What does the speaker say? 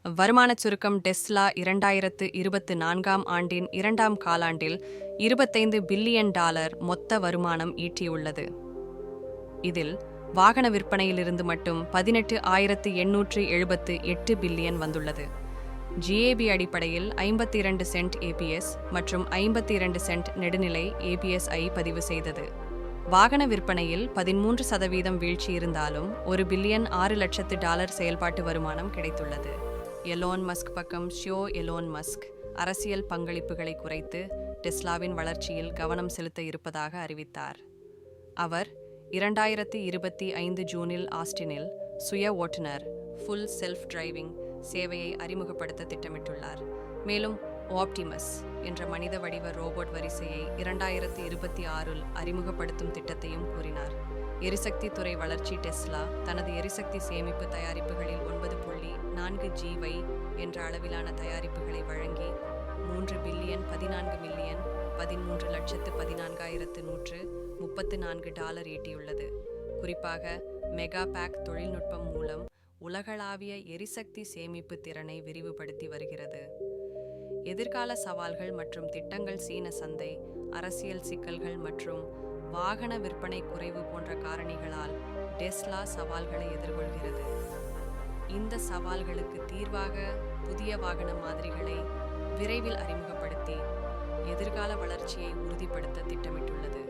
வருமானச் சுருக்கம் டெஸ்லா 2024ஆம் ஆண்டின் இரண்டாம் காலாண்டில் $25 பில்லியன் மொத்த வருமானம் ஈட்டியுள்ளது. இதில் வாகன விற்பனையிலிருந்து மட்டும் 18,878 பில்லியன் வந்துள்ளது. ஜிஏபி அடிப்படையில் 52 சென்ட் ஏபிஎஸ் மற்றும் 52 சென்ட் நெடுநிலை ஏபிஎஸ்ஐ பதிவு செய்தது. வாகன விற்பனையில் 13% வீழ்ச்சி இருந்தாலும் $1 பில்லியன் $6 லட்சத்து செயல்பாட்டு வருமானம் கிடைத்துள்ளது. எலோன் மஸ்க் பக்கம் எலோன் மஸ்க் அரசியல் பங்களிப்புகளை குறைத்து டெஸ்லாவின் வளர்ச்சியில் கவனம் செலுத்த இருப்பதாக அறிவித்தார். அவர் 2025 ஜூனில் ஆஸ்டினில் சுய ஓட்டுநர் ஃபுல் செல்ஃப் டிரைவிங் சேவையை அறிமுகப்படுத்த திட்டமிட்டுள்ளார். மேலும் ஆப்டிமஸ் என்ற மனித வடிவ ரோபோட் வரிசையை 2026இல் அறிமுகப்படுத்தும் திட்டத்தையும் கூறினார். எரிசக்தி துறை வளர்ச்சி டெஸ்லா தனது எரிசக்தி சேமிப்பு தயாரிப்புகளில் 9.4 GW என்ற அளவிலான தயாரிப்புகளை வழங்கி $3 பில்லியன் $14 மில்லியன் $13,14,134 ஈட்டியுள்ளது. குறிப்பாக மெகா பேக் தொழில்நுட்பம் மூலம் உலகளாவிய எரிசக்தி சேமிப்பு திறனை விரிவுபடுத்தி வருகிறது. எதிர்கால சவால்கள் மற்றும் திட்டங்கள் சீன சந்தை, அரசியல் சிக்கல்கள் மற்றும் வாகன விற்பனை குறைவு போன்ற காரணிகளால் டெஸ்லா சவால்களை எதிர்கொள்கிறது. இந்த சவால்களுக்கு தீர்வாக புதிய வாகன மாதிரிகளை விரைவில் அறிமுகப்படுத்தி எதிர்கால வளர்ச்சியை உறுதிப்படுத்த திட்டமிட்டுள்ளது.